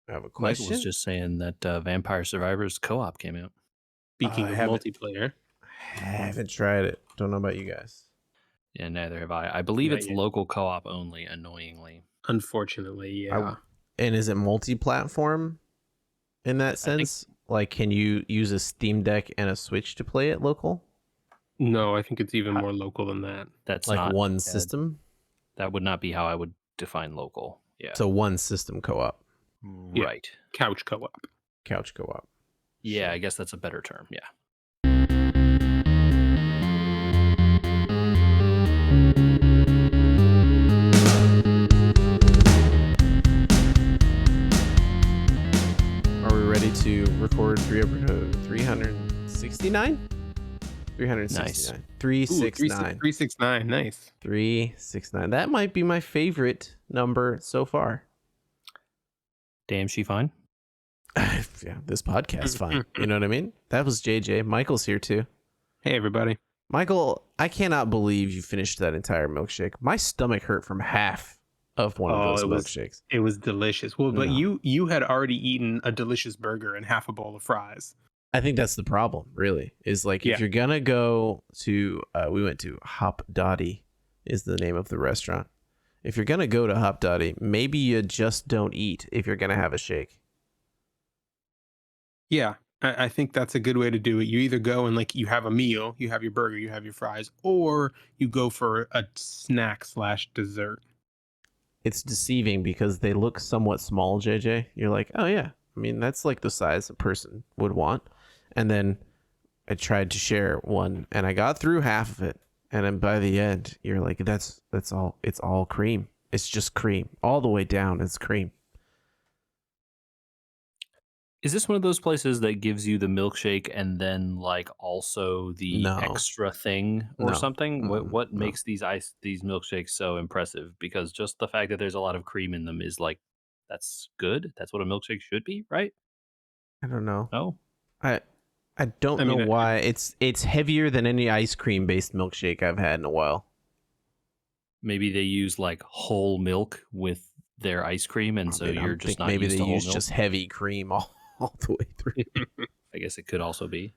I have a Michael question. was just saying that Vampire Survivors co-op came out. Speaking I of haven't- multiplayer, haven't tried it. Don't know about you guys. Yeah, neither have I. I believe Not it's yet. local co-op only, annoyingly. Unfortunately, yeah. And is it multi-platform in that sense? Like, can you use a Steam Deck and a Switch to play it local? No, I think it's even more local than that. That's Like not one system? That would not be how I would define local. Yeah. So one system co-op, Yeah. Right. Couch co-op. couch co-op. Yeah, Sure. I guess that's a better term. Yeah. Are we ready to record 369? 369. 369. 369, nice. 369. That might be my favorite number so far. Damn, she fine. Yeah, this podcast's fine. You know what I mean? That was JJ. Michael's here too. Hey, everybody. Michael, I cannot believe you finished that entire milkshake. My stomach hurt from half of one of those milkshakes. It was delicious. Well, but No. you had already eaten a delicious burger and half a bowl of fries. I think that's the problem, really, is like if you're going to go to, we went to Hop Dottie is the name of the restaurant. If you're going to go to Hop Dottie, maybe you just don't eat if you're going to have a shake. Yeah, I think that's a good way to do it. You either go and like you have a meal, you have your burger, you have your fries, or you go for a snack / dessert. It's deceiving because they look somewhat small, JJ. You're like, oh yeah, I mean, that's like the size a person would want. And then I tried to share one and I got through half of it. And then by the end, you're like, that's all. It's all cream. It's just cream all the way down. It's cream. Is this one of those places that gives you the milkshake and then like also the No. extra thing or No. something? What No. makes these milkshakes so impressive? Because just the fact that there's a lot of cream in them is like, that's good. That's what a milkshake should be, right? I don't know. No. I don't know why. It's heavier than any ice cream based milkshake I've had in a while. Maybe they use like whole milk with their ice cream, and so you're just not maybe used they to whole use milk. just heavy cream all the way through. I guess it could also be.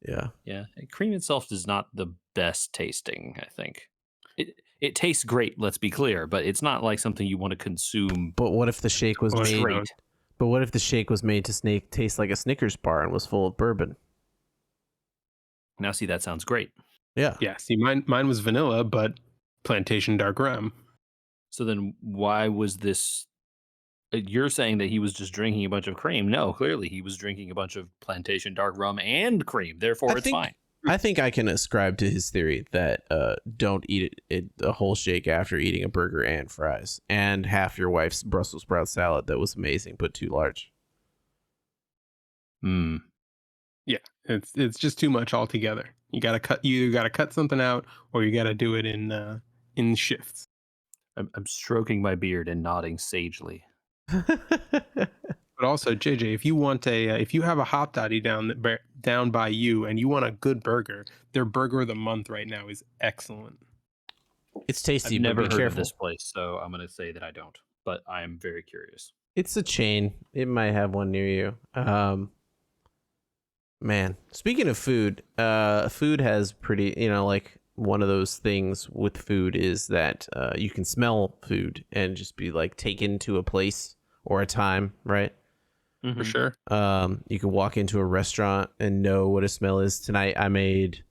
Yeah. Yeah. Cream itself is not the best tasting, I think. It tastes great, let's be clear, but it's not like something you want to consume. But what if the shake was made? Straight. But what if the shake was made to taste like a Snickers bar and was full of bourbon? Now, see, that sounds great. Yeah. Yeah, see, mine was vanilla, but plantation dark rum. So then why was this? You're saying that he was just drinking a bunch of cream. No, clearly he was drinking a bunch of plantation dark rum and cream. Therefore, it's fine. I think I can ascribe to his theory that don't eat a whole shake after eating a burger and fries and half your wife's Brussels sprout salad that was amazing but too large. Yeah, it's just too much altogether. You either gotta cut something out or you gotta do it in shifts. I'm stroking my beard and nodding sagely. But also, JJ, if you want if you have a Hop Dottie down by you and you want a good burger, their burger of the month right now is excellent. It's tasty. I've never but be heard careful. of this place, so I'm going to say that I don't. But I am very curious. It's a chain. It might have one near you. Man, speaking of food, food has pretty, like one of those things with food is that you can smell food and just be like taken to a place or a time, right? For sure. You can walk into a restaurant and know what a smell is. Tonight I made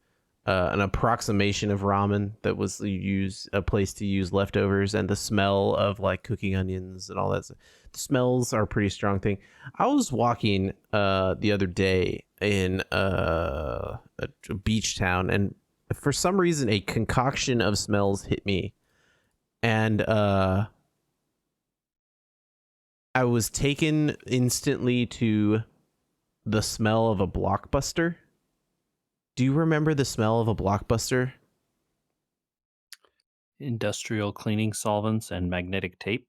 an approximation of ramen that was a place to use leftovers, and the smell of like cooking onions and all that. The smells are a pretty strong thing. I was walking the other day in a beach town, and for some reason a concoction of smells hit me, and I was taken instantly to the smell of a Blockbuster. Do you remember the smell of a Blockbuster? Industrial cleaning solvents and magnetic tape.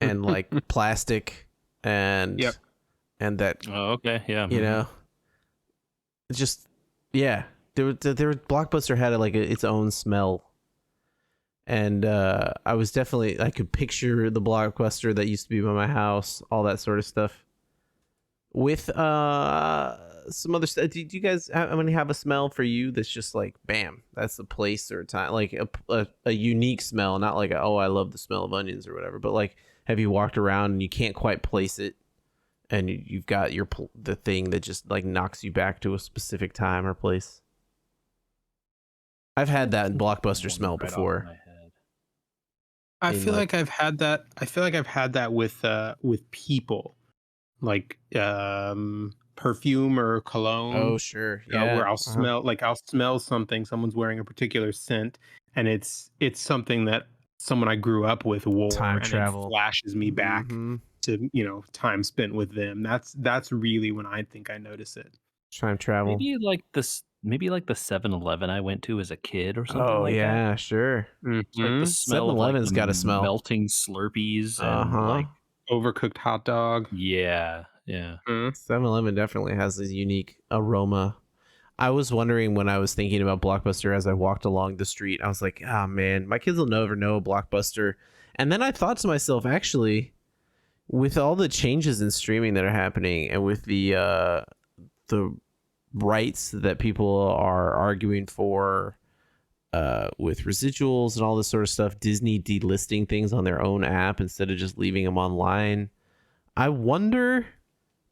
And like plastic and that. Oh, okay. Yeah. Just, yeah. Blockbuster had its own smell. And I could picture the Blockbuster that used to be by my house, all that sort of stuff. with some other stuff. Do you guys have a smell for you that's just like bam, that's the place or time, like a unique smell, not like oh, I love the smell of onions or whatever, but like have you walked around and you can't quite place it, and you've got the thing that just like knocks you back to a specific time or place? I've had that in Blockbuster Smell before. I feel like I've had that. I feel like I've had that with people, like perfume or cologne. Oh sure, yeah. Where I'll smell something. Someone's wearing a particular scent, and it's something that someone I grew up with wore. Time travel. It flashes me back to time spent with them. That's really when I think I notice it. Time travel. Maybe like this. Maybe like the 7-Eleven I went to as a kid or something Oh like that. yeah, sure. It's like the smell of like 7-Eleven's got a smell. melting Slurpees and like overcooked hot dog. yeah. 7-Eleven definitely has this unique aroma. I was wondering when I was thinking about Blockbuster as I walked along the street, I was like, oh man, my kids will never know Blockbuster. And then I thought to myself, actually, with all the changes in streaming that are happening and with the rights that people are arguing for with residuals and all this sort of stuff, Disney delisting things on their own app instead of just leaving them online, I wonder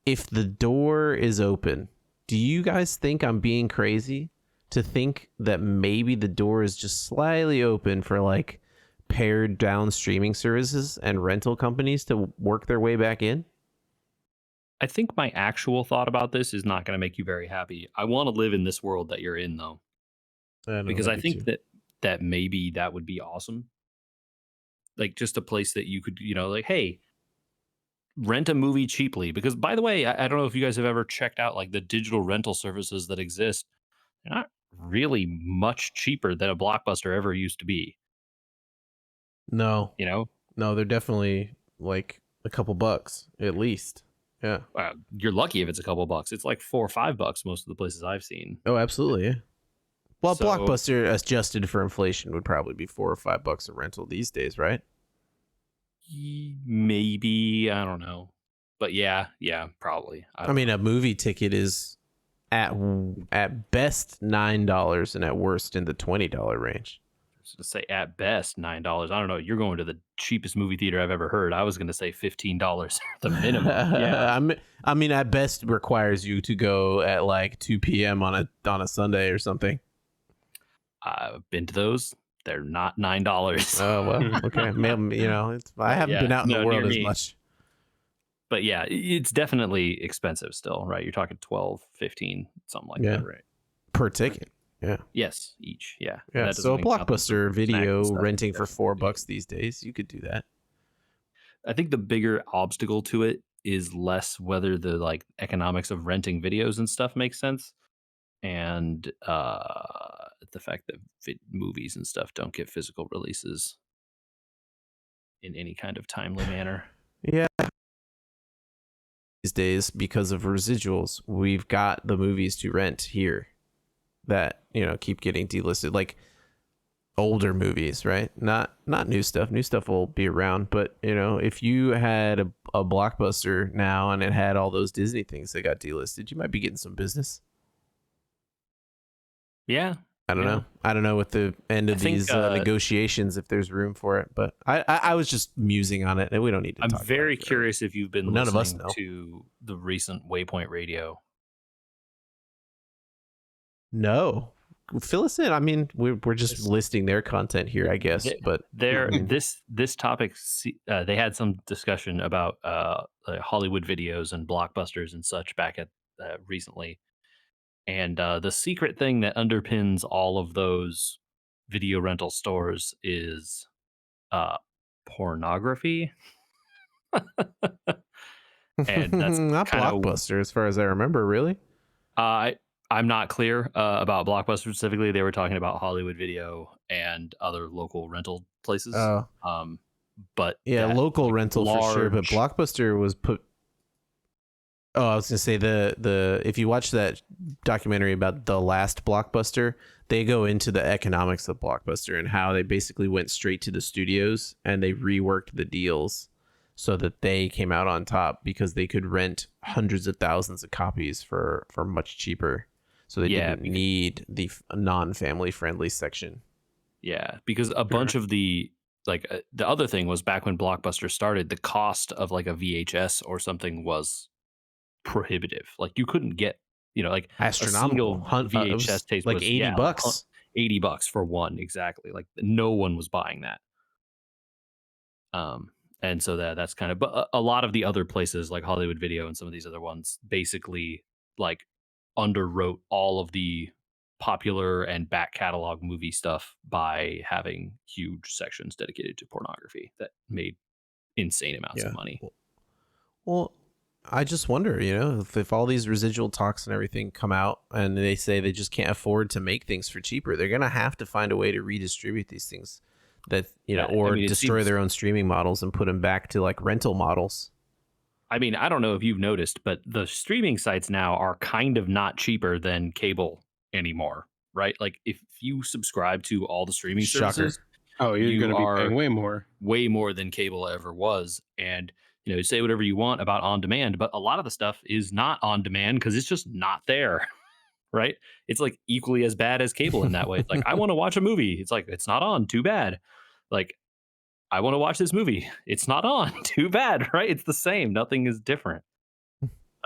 if the door is open. Do you guys think I'm being crazy to think that maybe the door is just slightly open for like pared down streaming services and rental companies to work their way back in? I think my actual thought about this is not going to make you very happy. I want to live in this world that you're in, though, because I think that maybe that would be awesome. Like just a place that you could, like, hey, rent a movie cheaply. Because by the way, I don't know if you guys have ever checked out like the digital rental services that exist. They're not really much cheaper than a Blockbuster ever used to be. No, they're definitely like a couple bucks at least. Yeah. You're lucky if it's a couple bucks. It's like $4 or $5 most of the places I've seen. Oh, absolutely. Yeah. Well, Blockbuster adjusted for inflation would probably be $4 or $5 a rental these days, right? Maybe, I don't know. But yeah, probably. I mean, a movie ticket is at best $9 and at worst in the $20 range. To say at best $9. I don't know. You're going to the cheapest movie theater I've ever heard. I was going to say $15 the minimum. Yeah. I mean, at best requires you to go at like 2 p.m. on a Sunday or something. I've been to those. They're not $9. Oh well, okay. Maybe, I haven't been out in the world as much. But yeah, it's definitely expensive still, right? You're talking 12, 15, something like that, right? Per ticket. Yeah. Yes, each. Yeah. Yeah. So a Blockbuster video renting for $4 these days, you could do that. I think the bigger obstacle to it is less whether the like economics of renting videos and stuff makes sense, and the fact that movies and stuff don't get physical releases in any kind of timely manner. Yeah. These days, because of residuals, we've got the movies to rent here that keep getting delisted, like older movies, right? Not new stuff. New stuff will be around, but if you had a Blockbuster now and it had all those Disney things that got delisted, you might be getting some business. Yeah, I don't know. I don't know what the end of these negotiations, if there's room for it, but I was just musing on it, and we don't need to. I'm very curious if you've been none of us listening know. to the recent Waypoint Radio. No, fill us in. I mean, we're just listing their content here, I guess. But this topic, they had some discussion about Hollywood videos and Blockbusters and such back at recently, and the secret thing that underpins all of those video rental stores is pornography. And that's not Blockbuster, as far as I remember. Really, I'm not clear about Blockbuster specifically. They were talking about Hollywood Video and other local rental places. But yeah, local rental for sure. But Blockbuster was put. Oh, I was gonna say the if you watch that documentary about the last Blockbuster, they go into the economics of Blockbuster and how they basically went straight to the studios and they reworked the deals so that they came out on top because they could rent hundreds of thousands of copies for much cheaper. So they Yeah, didn't need the non-family friendly section. yeah, because a bunch of the the other thing was back when Blockbuster started, the cost of like a VHS or something was prohibitive. Like you couldn't get, like a Astronomical. single It was VHS tape like was 80 like bucks. $80 for one, exactly. Like no one was buying that. And so that's kind of, but a lot of the other places like Hollywood Video and some of these other ones basically like underwrote all of the popular and back catalog movie stuff by having huge sections dedicated to pornography that made insane amounts of Yeah. money. Well, I just wonder, if all these residual talks and everything come out and they say they just can't afford to make things for cheaper, they're going to have to find a way to redistribute these things that, Yeah, or it destroy seems, their own streaming models and put them back to like rental models. I mean, I don't know if you've noticed, but the streaming sites now are kind of not cheaper than cable anymore, right? Like if you subscribe to all the streaming Shocker. services, Oh, you're going you to be are paying way more. way more than cable ever was. And, say whatever you want about on demand, but a lot of the stuff is not on demand because it's just not there, right? It's like equally as bad as cable in that way. It's like, I want to watch a movie. It's like, it's not on. Too bad. Like, I want to watch this movie. It's not on. Too bad, right? It's the same. Nothing is different.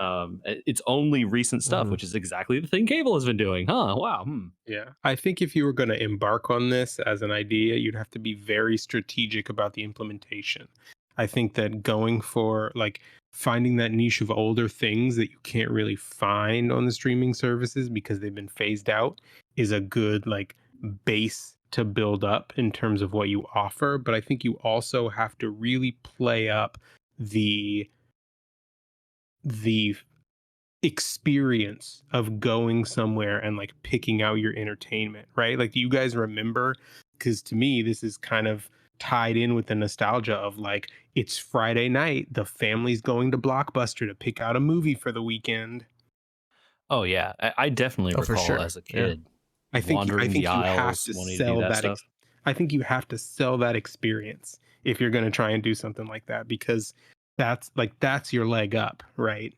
It's only recent stuff, which is exactly the thing cable has been doing. Huh? Wow. Yeah. I think if you were going to embark on this as an idea, you'd have to be very strategic about the implementation. I think that going for like finding that niche of older things that you can't really find on the streaming services because they've been phased out is a good like base to build up in terms of what you offer. But I think you also have to really play up the experience of going somewhere and like picking out your entertainment, right? Like, do you guys remember? Because to me, this is kind of tied in with the nostalgia of like, it's Friday night, the family's going to Blockbuster to pick out a movie for the weekend. Oh yeah, I definitely Oh, for recall sure. as a Yeah. kid I wandering the think you have aisles, to wanting to do sell that that. stuff. I think you have to sell that experience if you're going to try and do something like that, because that's your leg up, right?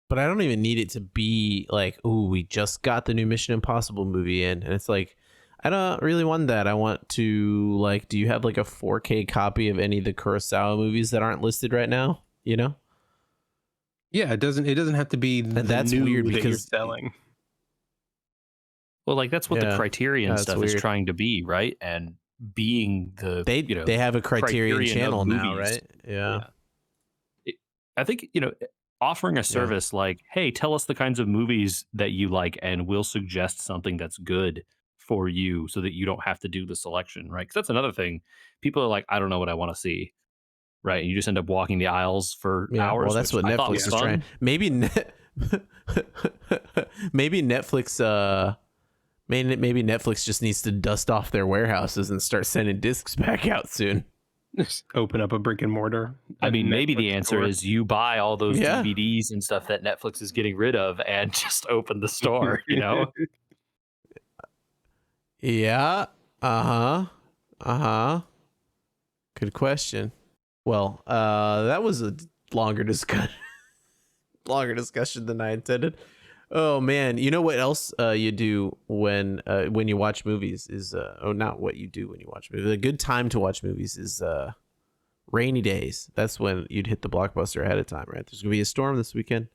But I don't even need it to be like, ooh, we just got the new Mission Impossible movie in. And it's like, I don't really want that. I want to, like, do you have like a 4K copy of any of the Kurosawa movies that aren't listed right now? Yeah, it doesn't have to be And the that's new weird that you're because, selling. Well, like that's what the yeah, Criterion that's stuff is weird. trying to be, right? And being the They have a Criterion of channel now, movies. right? Yeah. I think offering a service like, hey, tell us the kinds of movies that you like, and we'll suggest something that's good for you, so that you don't have to do the selection, right? Because that's another thing. People are like, I don't know what I want to see, right? And you just end up walking the aisles for Yeah. Well, hours, that's which what I thought Netflix was is trying. fun. Maybe maybe Netflix maybe Netflix just needs to dust off their warehouses and start sending discs back out soon. Just open up a brick and mortar. I mean, maybe Netflix the answer store. is you buy all those Yeah. DVDs and stuff that Netflix is getting rid of and just open the store, Yeah. Uh-huh. Good question. Well, that was a longer discussion than I intended. Oh man, you know what else you do when you watch movies is not what you do when you watch movies. A good time to watch movies is rainy days. That's when you'd hit the Blockbuster ahead of time, right? There's gonna be a storm this weekend.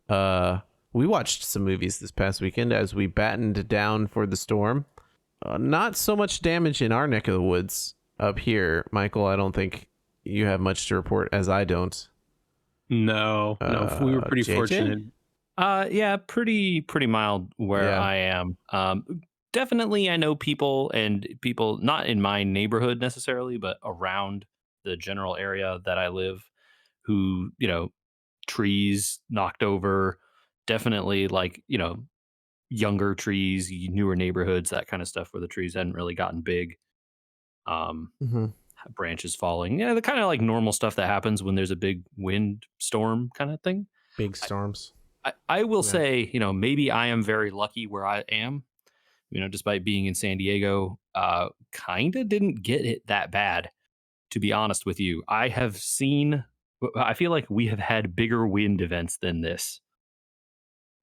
We watched some movies this past weekend as we battened down for the storm. Not so much damage in our neck of the woods up here, Michael. I don't think you have much to report, as I don't. No, we were pretty JJ? fortunate. Yeah, pretty mild where Yeah. I am. Definitely I know people not in my neighborhood necessarily, but around the general area that I live, who, trees knocked over, definitely like, younger trees, newer neighborhoods, that kind of stuff where the trees hadn't really gotten big. Mm-hmm. Branches falling. Yeah, the kind of like normal stuff that happens when there's a big wind storm kind of thing. Big storms. I will Yeah. say, maybe I am very lucky where I am, despite being in San Diego, kind of didn't get it that bad, to be honest with you. I have seen I feel like we have had bigger wind events than this,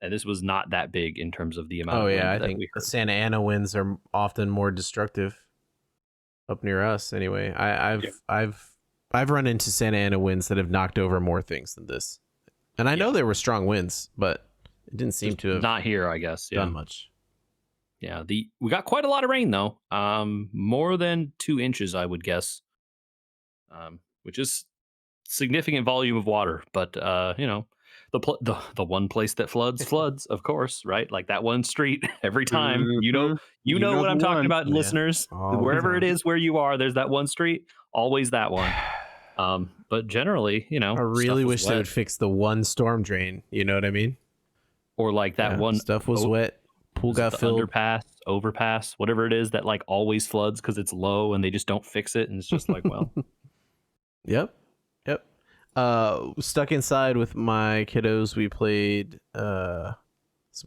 and this was not that big in terms of the amount Oh of yeah, wind I that think we the heard. Santa Ana winds are often more destructive up near us. Anyway, Yeah. I've run into Santa Ana winds that have knocked over more things than this, and I Yeah. know there were strong winds, but it didn't seem Just to have not here, I guess. done Yeah. much. Yeah. We got quite a lot of rain though. More than 2 inches, I would guess. Which is significant volume of water. But the one place that floods, of course, right? Like that one street every time. Hmm. You know what the I'm talking one. about, Yeah, listeners. all the Wherever it time. is where you are, there's that one street, always that one. But generally, I stuff really was wish they wet. would fix the one storm drain. You know what I mean? Or like that Yeah, one, stuff was oh, wet. Pool is it got the filled. underpass, overpass, whatever it is that like always floods because it's low and they just don't fix it. And it's just like, well, Yep. Yep. Stuck inside with my kiddos. We played some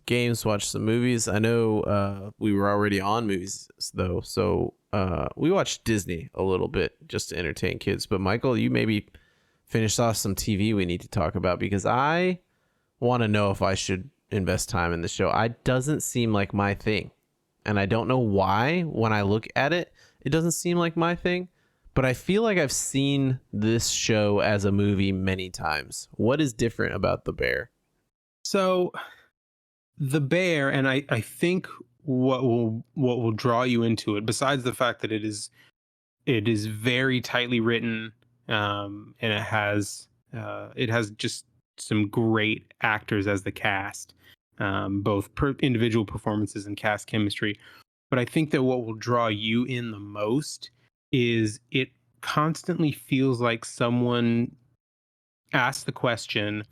games, watched some movies. I know we were already on movies though, so we watched Disney a little bit just to entertain kids. But Michael, you maybe finished off some TV we need to talk about because I want to know if I should invest time in the show. I doesn't seem like my thing. And I don't know why when I look at it, it doesn't seem like my thing. But I feel like I've seen this show as a movie many times. What is different about The Bear? So the bear, and I think what will draw you into it, besides the fact that it is very tightly written, and it has just some great actors as the cast, both individual performances and cast chemistry. But I think that what will draw you in the most is it constantly feels like someone asked the question,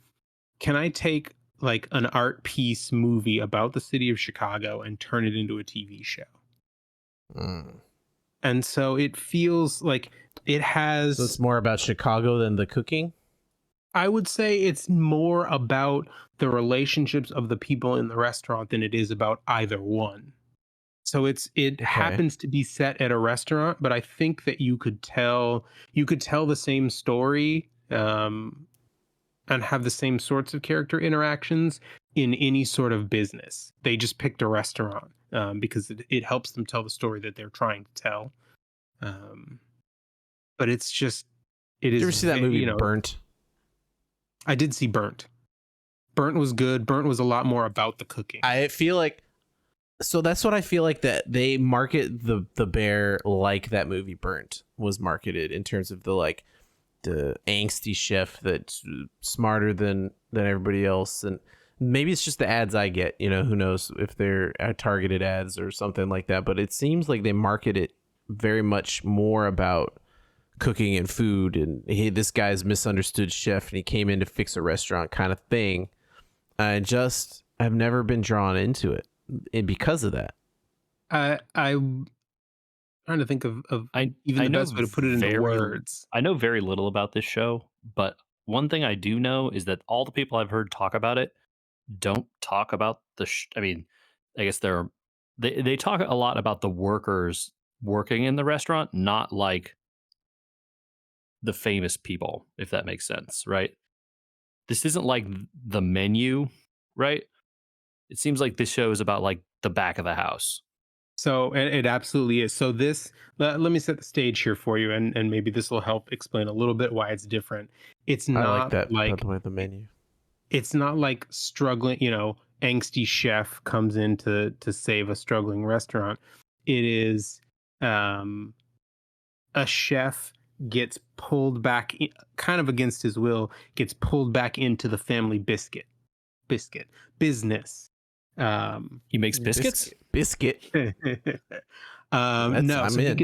can I take like an art piece movie about the city of Chicago and turn it into a TV show? Mm. And so it feels like it So it's has, more about Chicago than the cooking? I would say it's more about the relationships of the people in the restaurant than it is about either one. So it Okay. happens to be set at a restaurant, but I think that you could tell the same story, and have the same sorts of character interactions in any sort of business. They just picked a restaurant, because it helps them tell the story that they're trying to tell. Um, but it's just it Did you is ever see that movie you know Burnt? I did see Burnt. Burnt was good. Burnt was a lot more about the cooking. I feel like so that's what I feel like that they market the bear like that movie Burnt was marketed in terms of the angsty chef that's smarter than everybody else, and maybe it's just the ads I get, who knows if they're targeted ads or something like that, but it seems like they market it very much more about cooking and food and hey, this guy's misunderstood chef and he came in to fix a restaurant kind of thing. I've never been drawn into it and because of that. I'm trying to think of even I the know best way to put it into very words. I know very little about this show, but one thing I do know is that all the people I've heard talk about it don't talk about I mean, I guess they talk a lot about the workers working in the restaurant, not like the famous people, if that makes sense, right? This isn't like the menu, right? It seems like this show is about like the back of the house. So it absolutely is. So let me set the stage here for you, and maybe this will help explain a little bit why it's different. It's I like not that, by like the way, the menu. it's not like struggling, angsty chef comes in to save a struggling restaurant. It is, um, a chef gets pulled back, kind of against his will, gets pulled back into the family biscuit business. Um, He makes biscuits? Biscuit. no, I'm so he in.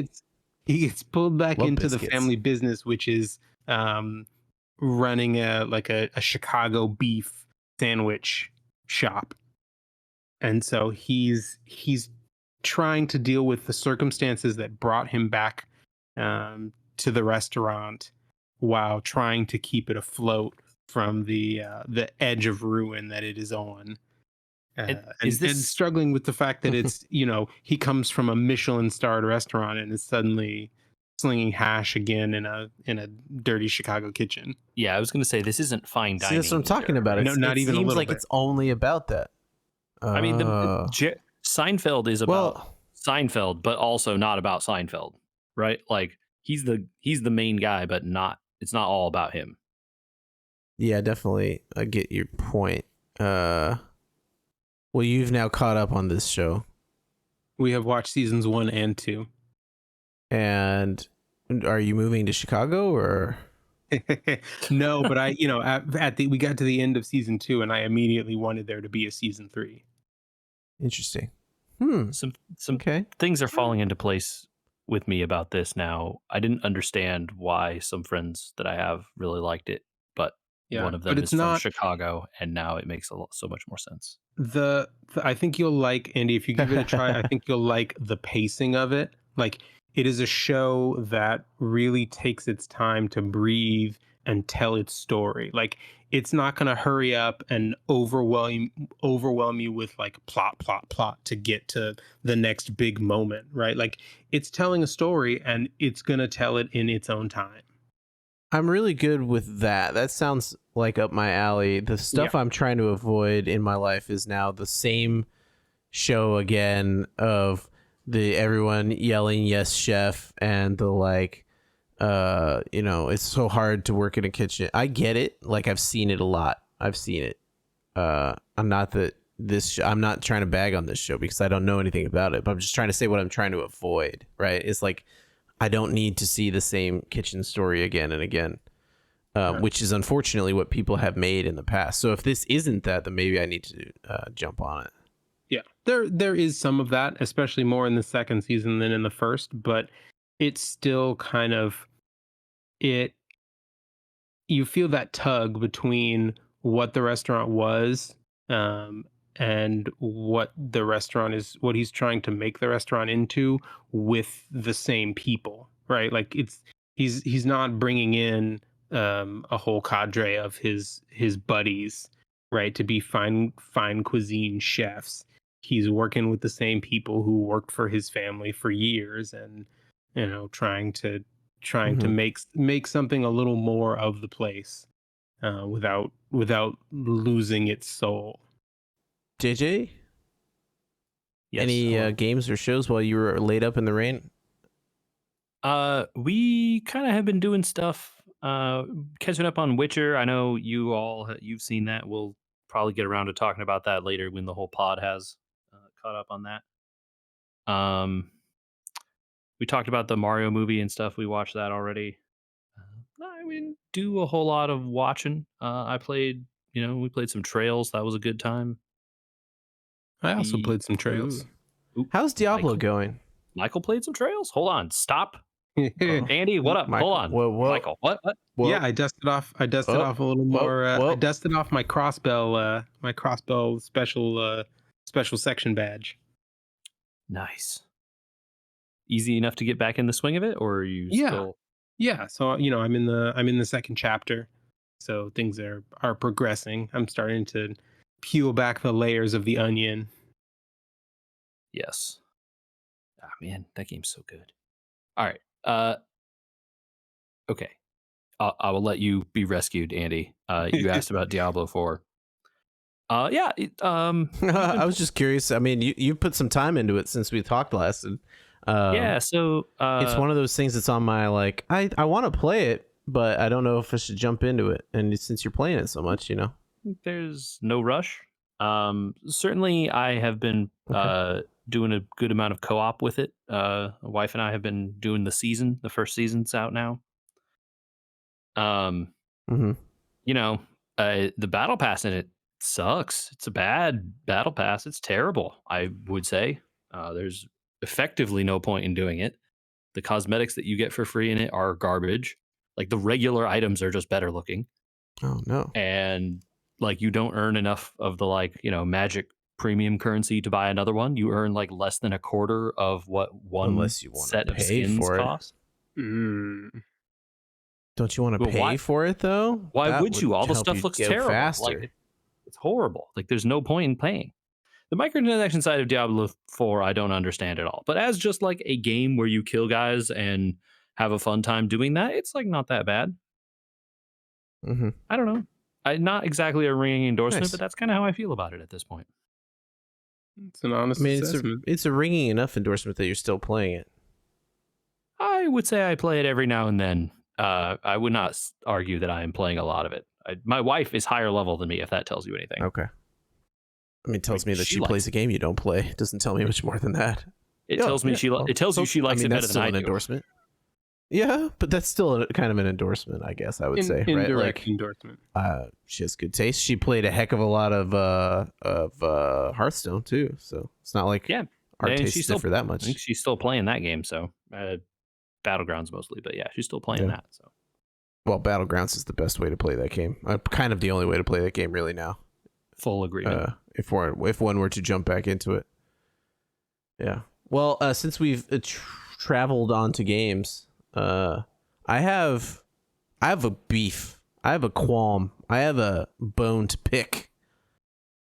gets pulled back Love into the biscuits. family business, which is, running a Chicago beef sandwich shop. And so he's trying to deal with the circumstances that brought him back, to the restaurant, while trying to keep it afloat from the edge of ruin that it is on. Is And this struggling with the fact that it's, he comes from a Michelin starred restaurant and is suddenly slinging hash again in a dirty Chicago kitchen. Yeah, I was gonna say this isn't fine dining. See, that's what I'm talking either, about. right? No, not It even a seems little like bit. it's only about that. I mean, Seinfeld is about Seinfeld, but also not about Seinfeld, right? Like he's the main guy, but it's not all about him. Yeah, definitely. I get your point. Well, you've now caught up on this show. We have watched seasons 1 and 2. And are you moving to Chicago or? No, but we got to the end of season 2 and I immediately wanted there to be a season 3. Interesting. Some Okay. things are falling into place with me about this now. I didn't understand why some friends that I have really liked it, but one of them is from Chicago, and now it makes so much more sense. I think you'll like, Andy, if you give it a try, I think you'll like the pacing of it. Like, it is a show that really takes its time to breathe and tell its story. Like, it's not going to hurry up and overwhelm you with like plot to get to the next big moment, right? Like, it's telling a story and it's going to tell it in its own time. I'm really good with that. That sounds like up my alley. The stuff I'm trying to avoid in my life is now the same show again of the everyone yelling yes chef and the like it's so hard to work in a kitchen. I get it. Like I've seen it a lot. I've seen it. I'm not trying to bag on this show because I don't know anything about it, but I'm just trying to say what I'm trying to avoid, right? It's like I don't need to see the same kitchen story again and again, which is unfortunately what people have made in the past. So if this isn't that, then maybe I need to jump on it. Yeah, there is some of that, especially more in the second season than in the first, but it's still kind of you feel that tug between what the restaurant was and what what he's trying to make the restaurant into with the same people, right? Like he's not bringing in a whole cadre of his buddies, right, to be fine cuisine chefs. He's working with the same people who worked for his family for years and trying to make something a little more of the place without losing its soul. JJ, Yes, any games or shows while you were laid up in the rain? We kind of have been doing stuff, catching up on Witcher. I know you've seen that. We'll probably get around to talking about that later when the whole pod has caught up on that. We talked about the Mario movie and stuff. We watched that already. We didn't do a whole lot of watching. I played, we played some Trails. That was a good time. I also played some Trails. Ooh. How's Diablo going? Michael played some Trails. Hold on, stop. Andy, what up? Michael, hold on, whoa. Michael. What? Yeah, I dusted off a little more. I dusted off my crossbow special section badge. Nice. Easy enough to get back in the swing of it, or are you still? Yeah. So I'm in the second chapter, so things are progressing. I'm starting to peel back the layers of the onion. Yes. Ah, man, that game's so good. All right. Okay. I will let you be rescued, Andy. You asked about Diablo 4. Yeah. I was just curious. I mean, you put some time into it since we talked last. And, yeah. So it's one of those things that's on my like. I want to play it, but I don't know if I should jump into it. And since you're playing it so much, there's no rush. Certainly, I have been doing a good amount of co-op with it. My wife and I have been doing the first season's out now. The battle pass in it sucks. It's a bad battle pass. It's terrible, I would say. There's effectively no point in doing it. The cosmetics that you get for free in it are garbage. Like the regular items are just better looking. Oh no. And like you don't earn enough of the magic premium currency to buy another one. You earn like less than a quarter of what one set of skins cost. Don't you want to pay for it though? Why would you? All the stuff looks terrible. Like, it's horrible. Like there's no point in paying. The microtransaction side of Diablo 4, I don't understand at all. But as just like a game where you kill guys and have a fun time doing that, it's like not that bad. Mm-hmm. I don't know. Not exactly a ringing endorsement, Nice. but that's kind of how I feel about it at this point. It's an honest assessment. It's a ringing enough endorsement that you're still playing it. I would say I play it every now and then. I would not argue that I am playing a lot of it. My wife is higher level than me, if that tells you anything. Okay. I mean, it tells me that she likes plays a game you don't play. It doesn't tell me much more than that. It tells me it tells you she likes it better than I do. Endorsement. Yeah, but that's still kind of an endorsement, I guess I would say, right? Indirect Like endorsement. She has good taste. She played a heck of a lot of Hearthstone too, so it's not like our taste differ that much. I think she's still playing that game, so Battlegrounds mostly, but yeah, she's still playing that. So, well, Battlegrounds is the best way to play that game. Kind of the only way to play that game really now. Full agreement. If one were to jump back into it, yeah. Well, since we've traveled onto games, I have a beef. I have a qualm. I have a bone to pick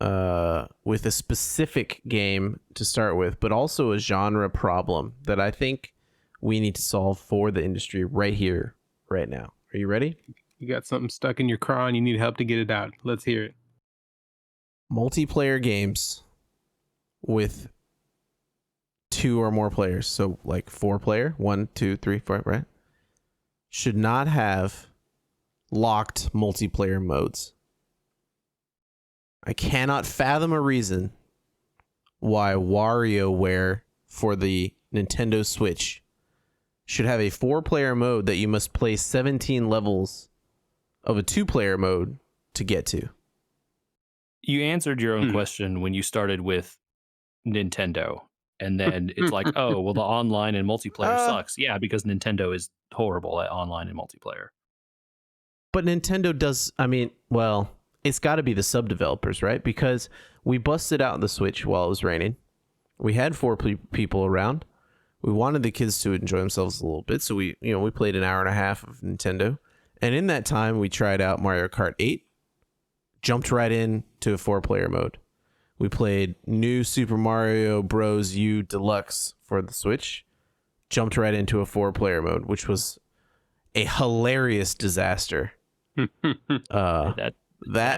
with a specific game to start with, but also a genre problem that I think we need to solve for the industry right here, right now. Are you ready? You got something stuck in your craw and you need help to get it out. Let's hear it. Multiplayer games with 2 or more players, so like 4 player, 1, 2, 3, 4, right? Should not have locked multiplayer modes. I cannot fathom a reason why WarioWare for the Nintendo Switch should have a 4-player mode that you must play 17 levels of a 2-player mode to get to. You answered your own question when you started with Nintendo. And then it's like, oh, well, the online and multiplayer sucks. Yeah, because Nintendo is horrible at online and multiplayer. But Nintendo does, I mean, well, it's got to be the sub-developers, right? Because we busted out the Switch while it was raining. We had 4 people around. We wanted the kids to enjoy themselves a little bit, so we played an hour and a half of Nintendo. And in that time, we tried out Mario Kart 8, jumped right into a 4-player mode. We played New Super Mario Bros. U Deluxe for the Switch, jumped right into a 4-player mode, which was a hilarious disaster. That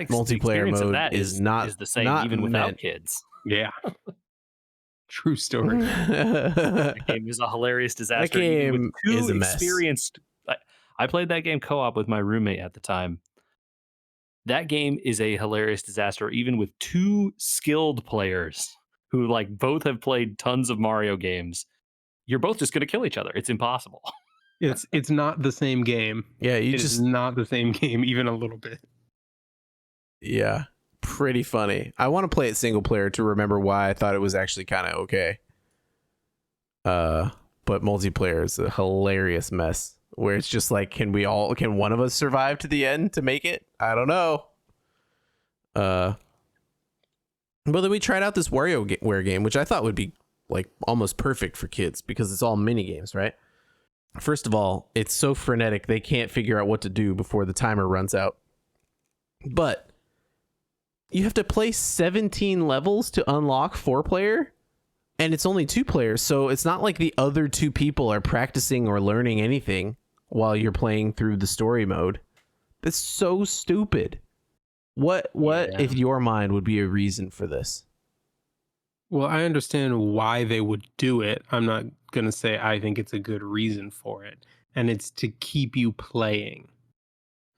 multiplayer mode is the same not even without kids. Yeah. True story. The game is a hilarious disaster. That game is a mess. I played that game co-op with my roommate at the time. That game is a hilarious disaster, even with 2 skilled players who like both have played tons of Mario games. You're both just going to kill each other. It's impossible. It's not the same game. Yeah, it's not the same game, even a little bit. Yeah, pretty funny. I want to play it single player to remember why I thought it was actually kind of okay. But multiplayer is a hilarious mess where it's just like, can one of us survive to the end to make it? I don't know. But then we tried out this WarioWare game, which I thought would be like almost perfect for kids because it's all mini games, right? First of all, it's so frenetic they can't figure out what to do before the timer runs out. But you have to play 17 levels to unlock 4-player, and it's only 2 players, so it's not like the other 2 people are practicing or learning anything while you're playing through the story mode. That's so stupid. What if your mind would be a reason for this? Well, I understand why they would do it. I'm not going to say I think it's a good reason for it. And it's to keep you playing.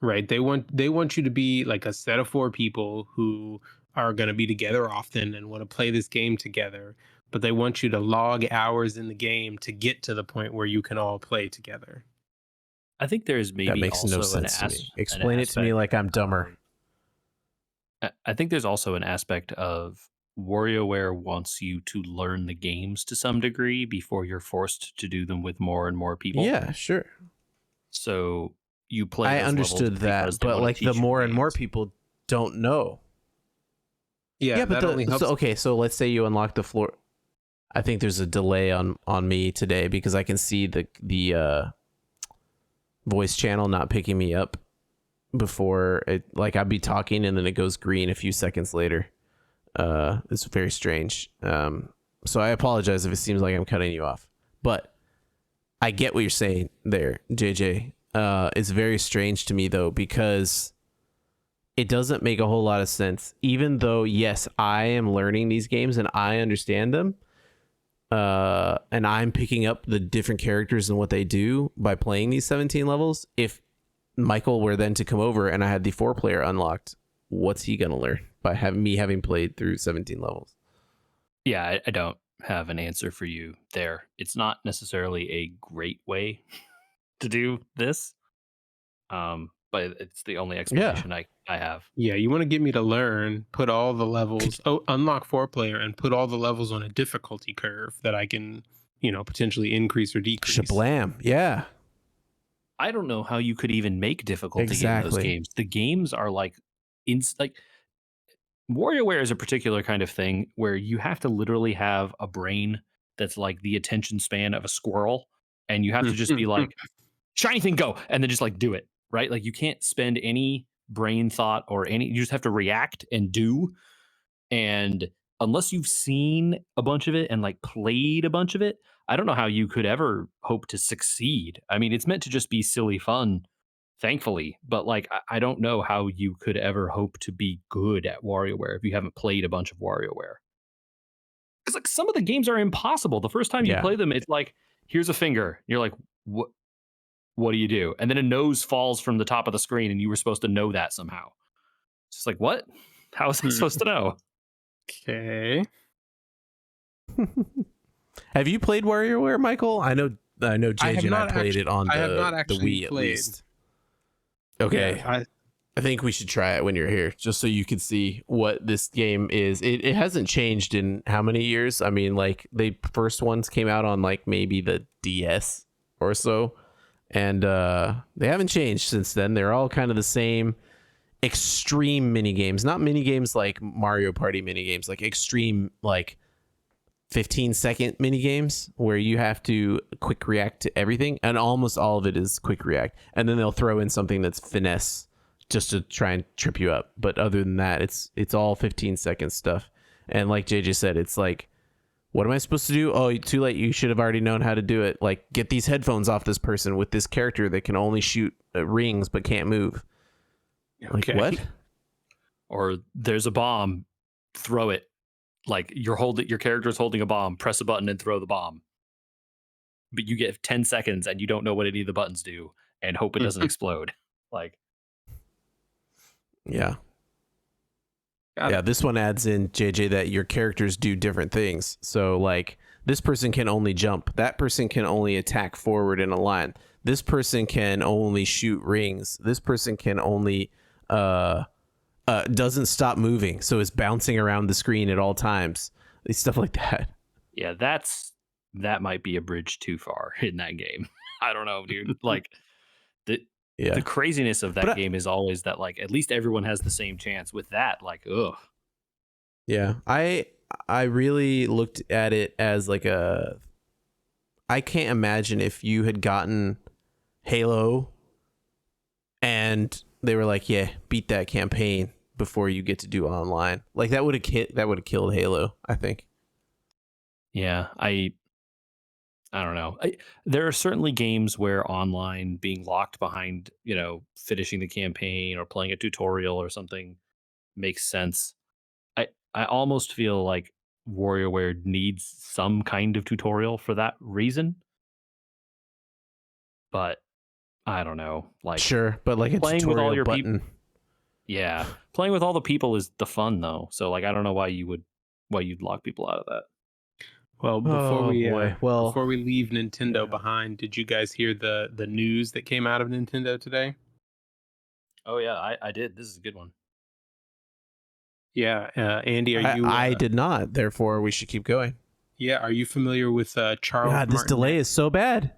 Right? They want you to be like a set of 4 people who are going to be together often and want to play this game together, but they want you to log hours in the game to get to the point where you can all play together. I think there's maybe that makes also no sense to me. Explain it to me like I'm dumber. I think there's also an aspect of WarioWare wants you to learn the games to some degree before you're forced to do them with more and more people. Yeah, sure. So you play. I understood that, but like the more and more people don't know. Yeah, but so let's say you unlock the floor. I think there's a delay on me today because I can see the voice channel not picking me up before it. Like I'd be talking and then it goes green a few seconds later. It's very strange. So I apologize if it seems like I'm cutting you off, but I get what you're saying there, JJ. It's very strange to me though, because it doesn't make a whole lot of sense. Even though, yes, I am learning these games and I understand them, and I'm picking up the different characters and what they do by playing these 17 levels. If Michael were then to come over and I had the 4-player unlocked, what's he gonna learn by having played through 17 levels? Yeah, I don't have an answer for you there. It's not necessarily a great way to do this, but it's the only explanation I have. Yeah, you want to get me to learn, put all the levels, unlock 4-player, and put all the levels on a difficulty curve that I can, potentially increase or decrease. Shablam. Yeah. I don't know how you could even make difficulty in those games. The games are like WarioWare is a particular kind of thing where you have to literally have a brain that's like the attention span of a squirrel, and you have to just be like, shiny thing, go, and then just like do it, right? Like you can't spend any brain thought or you just have to react and do. And unless you've seen a bunch of it and like played a bunch of it, I don't know how you could ever hope to succeed. I mean, it's meant to just be silly fun, thankfully, but like I don't know how you could ever hope to be good at WarioWare if you haven't played a bunch of WarioWare. Because like some of the games are impossible. The first time you play them, it's like, here's a finger. You're like, what do you do? And then a nose falls from the top of the screen and you were supposed to know that somehow. It's just like, what? How was I supposed to know? Okay. Have you played WarioWare, Michael? I know JJ and I played it on the Wii at least. Okay. Yeah, I think we should try it when you're here, just so you can see what this game is. It hasn't changed in how many years? I mean, like, the first ones came out on like maybe the DS or so, and they haven't changed since then. They're all kind of the same extreme mini games, not mini games like Mario Party mini games, like extreme, like 15-second mini games where you have to quick react to everything, and almost all of it is quick react, and then they'll throw in something that's finesse just to try and trip you up. But other than that, it's all 15-second stuff. And like JJ said, it's like, what am I supposed to do? Oh, too late. You should have already known how to do it. Like, get these headphones off this person with this character that can only shoot rings but can't move. Like, what? Or there's a bomb, throw it. Like your character's holding a bomb, press a button and throw the bomb. But you get 10 seconds and you don't know what any of the buttons do and hope it doesn't explode. Like, yeah. Yeah, this one adds in, JJ, that your characters do different things. So like, this person can only jump. That person can only attack forward in a line. This person can only shoot rings. This person can only doesn't stop moving, so it's bouncing around the screen at all times. Stuff like that. Yeah, that might be a bridge too far in that game. I don't know, dude. Like the craziness of that game is always that like at least everyone has the same chance. With that, like, ugh. Yeah, I really looked at it as like I can't imagine if you had gotten Halo and they were like, yeah, beat that campaign before you get to do online. Like, that would have killed Halo, I think. Yeah, I don't know. There are certainly games where online being locked behind, finishing the campaign or playing a tutorial or something makes sense. I almost feel like WarioWare needs some kind of tutorial for that reason. But I don't know. Like, sure, but like a playing tutorial with all your button. Yeah, playing with all the people is the fun though. So like, I don't know why you'd lock people out of that. Well, before we leave Nintendo behind, did you guys hear the news that came out of Nintendo today? Oh yeah, I did. This is a good one. Yeah, Andy, are you? I did not. Therefore, we should keep going. Yeah, are you familiar with Charles? God, this Martinet? delay is so bad.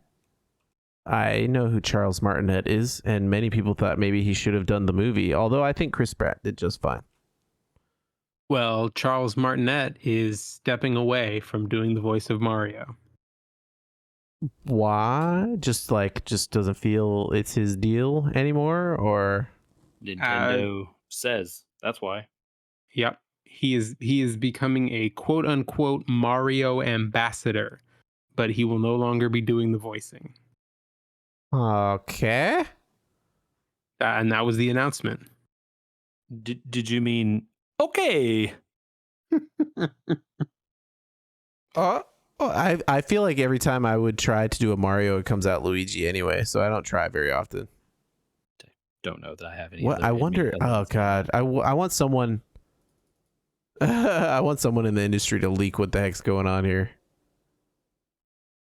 I know who Charles Martinet is, and many people thought maybe he should have done the movie, although I think Chris Pratt did just fine. Well, Charles Martinet is stepping away from doing the voice of Mario. Why? Just doesn't feel it's his deal anymore, or Nintendo says that's why. Yep. He is becoming a quote unquote Mario ambassador, but he will no longer be doing the voicing. Okay. And that was the announcement. Did you mean okay? I feel like every time I would try to do a Mario, it comes out Luigi anyway, so I don't try very often. Don't know that I have any. What I wonder? Oh God, I want someone. I want someone in the industry to leak what the heck's going on here.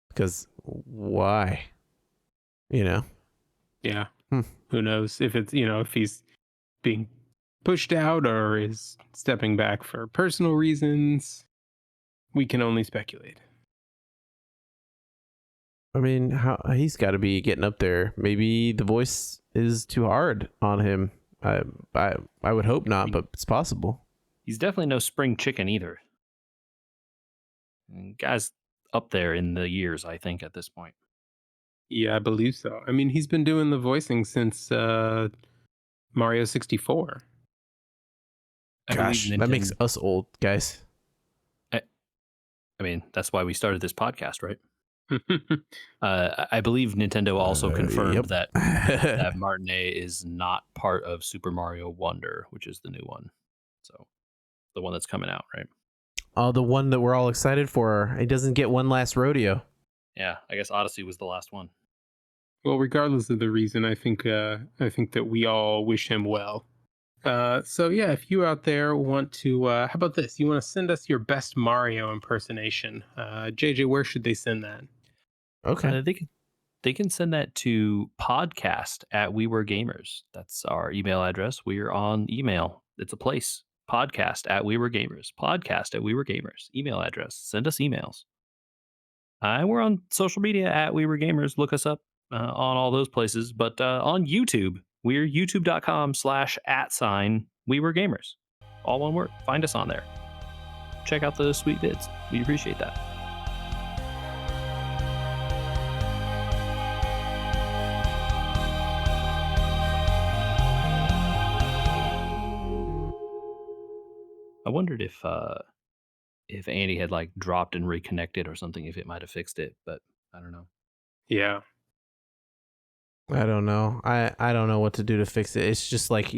Because why? You know. Yeah. Who knows if it's if he's being pushed out or is stepping back for personal reasons. We can only speculate. I mean, he's got to be getting up there. Maybe the voice is too hard on him. I would hope not, but it's possible. He's definitely no spring chicken either. Guy's up there in the years, I think, at this point. Yeah, I believe so. I mean, he's been doing the voicing since Mario 64. Gosh, that makes us old, guys. I mean, that's why we started this podcast, right? I believe Nintendo also confirmed that Martinet is not part of Super Mario Wonder, which is the new one. So the one that's coming out, right? Oh, the one that we're all excited for. It doesn't get one last rodeo. Yeah, I guess Odyssey was the last one. Well, regardless of the reason, I think that we all wish him well. So yeah, if you out there want to, how about this? You want to send us your best Mario impersonation? JJ, where should they send that? Okay. They can send that to podcast@WeWereGamers. That's our email address. We're on email. It's a place. Podcast@WeWereGamers. Podcast@WeWereGamers. Email address. Send us emails. We're on social media @WeWereGamers. Look us up on all those places. But on YouTube, we're youtube.com/@WeWereGamers. All one word. Find us on there. Check out the sweet vids. We appreciate that. I wondered if Andy had like dropped and reconnected or something, if it might have fixed it, but I don't know. Yeah. I don't know. I don't know what to do to fix it. It's just like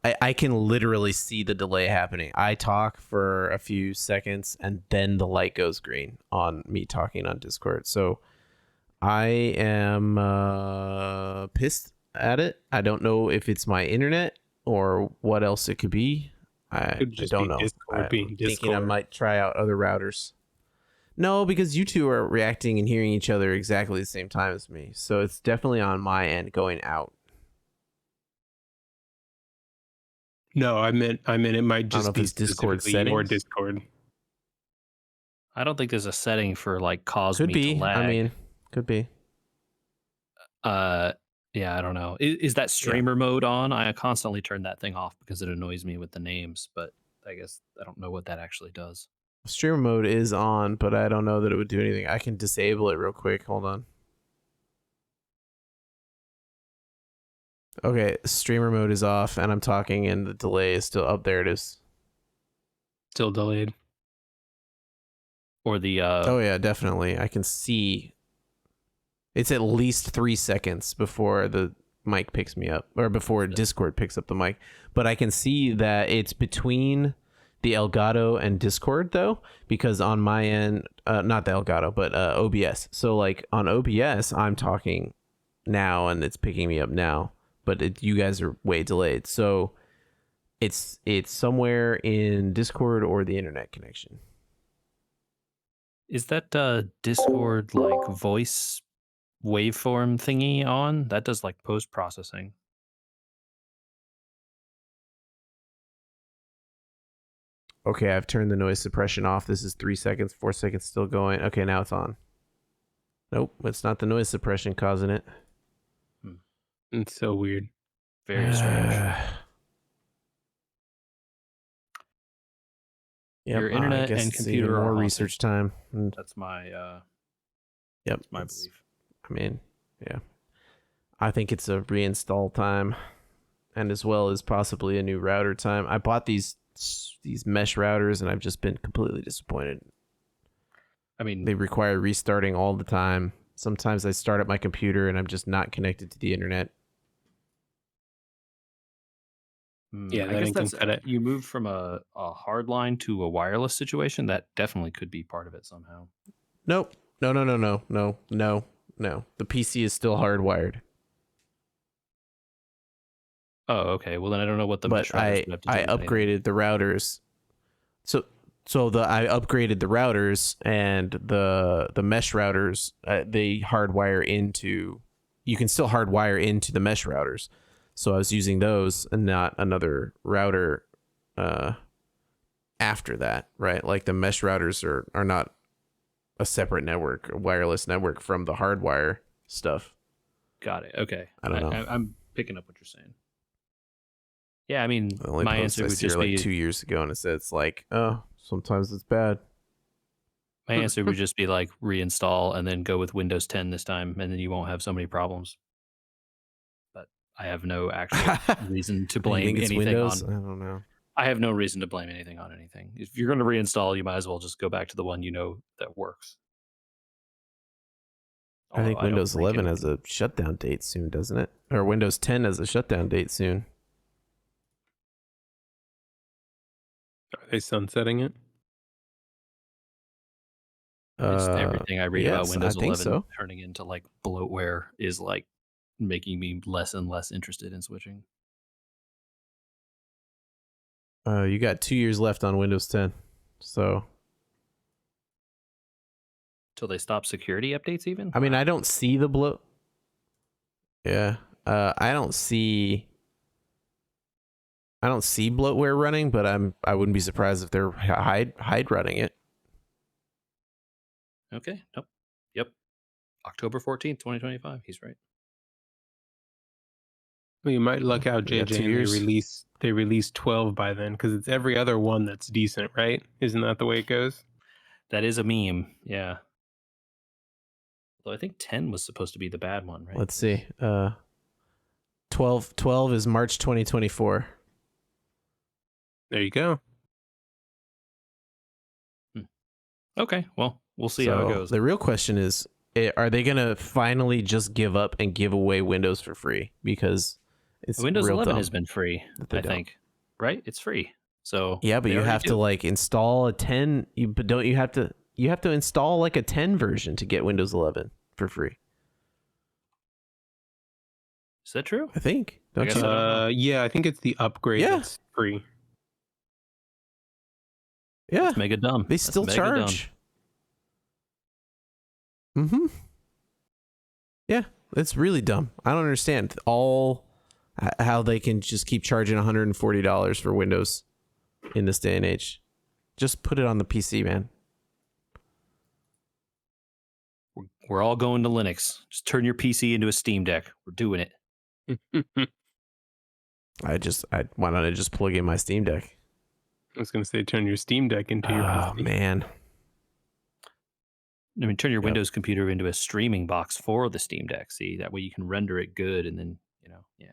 I can literally see the delay happening. I talk for a few seconds and then the light goes green on me talking on Discord. So I am pissed at it. I don't know if it's my internet or what else it could be. I don't know. I'm thinking I might try out other routers. No, because you two are reacting and hearing each other exactly the same time as me. So it's definitely on my end going out. No, I meant it might just be Discord settings or Discord. I don't think there's a setting for like cause me to lag. I mean, could be. Yeah, I don't know. Is that streamer mode on? I constantly turn that thing off because it annoys me with the names, but I guess I don't know what that actually does. Streamer mode is on, but I don't know that it would do anything. I can disable it real quick. Hold on. Okay, streamer mode is off, and I'm talking, and the delay is still up. There it is. Still delayed. Or the oh yeah, definitely. I can see. It's at least 3 seconds before the mic picks me up, or before Discord picks up the mic. But I can see that it's between the Elgato and Discord, though, because on my end, not the Elgato, but OBS. So like on OBS, I'm talking now, and it's picking me up now. But you guys are way delayed. So it's somewhere in Discord or the internet connection. Is that Discord like voice waveform thingy on? That does like post processing. Okay, I've turned the noise suppression off. This is 3 seconds, 4 seconds still going. Okay, now it's on. Nope, it's not the noise suppression causing it. It's so weird. Very strange. Your internet and computer more are research time. That's my my belief. I mean, yeah. I think it's a reinstall time, and as well as possibly a new router time. I bought these mesh routers, and I've just been completely disappointed. I mean, They require restarting all the time. Sometimes I start up my computer and I'm just not connected to the internet. Yeah, I that guess ain't gonna that's cut it. you moved from a hard line to a wireless situation. That definitely could be part of it somehow. Nope. No. The PC is still hardwired. Oh, okay. Well, then I don't know what the mesh But routers would have to do I with anything. upgraded the routers. I upgraded the routers, and the mesh routers, they hardwire into. You can still hardwire into the mesh routers. So I was using those and not another router after that, right? Like the mesh routers are not a separate network, a wireless network from the hardwire stuff. Got it. Okay. I don't know. I'm picking up what you're saying. Yeah, I mean, The only my post answer I would see are just like be 2 years ago, and it said it's like, oh, sometimes it's bad. my answer would just be like reinstall and then go with Windows 10 this time, and then you won't have so many problems. But I have no actual reason to You blame think it's anything Windows? on. I don't know. I have no reason to blame anything on anything. If you're going to reinstall, you might as well just go back to the one you know that works. I Although think I don't Windows think 11 anything. has a shutdown date soon, doesn't it? Or Windows 10 has a shutdown date soon. Are they sunsetting it? Just everything I read about Yes, I Windows think 11 so. turning into like bloatware is like making me less and less interested in switching. You got 2 years left on Windows 10, so Till they stop security updates, even. I mean, Wow. I don't see the bloat. Yeah, I don't see bloatware running, but I wouldn't be surprised if they're hide running it. Okay. Nope. Yep. October 14th, 2025. He's right. Well, you might luck out, We got 2 JJ, and years. they release 12 by then, because it's every other one that's decent, right? Isn't that the way it goes? That is a meme. Yeah. Although I think 10 was supposed to be the bad one, right? Let's see. 12 is March 2024. There you go. Okay. Well, we'll see how it goes. The real question is, are they going to finally just give up and give away Windows for free? Because it's Windows real 11 dumb has been free, that they I don't. think. Right? It's free. So Yeah, but they you already have do. to like install a 10. But don't you have to install like a 10 version to get Windows 11 for free? Is that true? I think. I Don't guess you? I don't know. Yeah, I think it's the upgrade Yeah. that's free. Yeah, That's mega dumb. they That's still mega dumb. charge. Mm-hmm. Yeah, it's really dumb. I don't understand how they can just keep charging $140 for Windows in this day and age. Just put it on the PC, man. We're all going to Linux. Just turn your PC into a Steam Deck. We're doing it. I Why don't I just plug in my Steam Deck? was going to say turn your Steam Deck into your Oh PC. man. I mean, turn your Yep. Windows computer into a streaming box for the Steam Deck. See, that way you can render it good and then, yeah.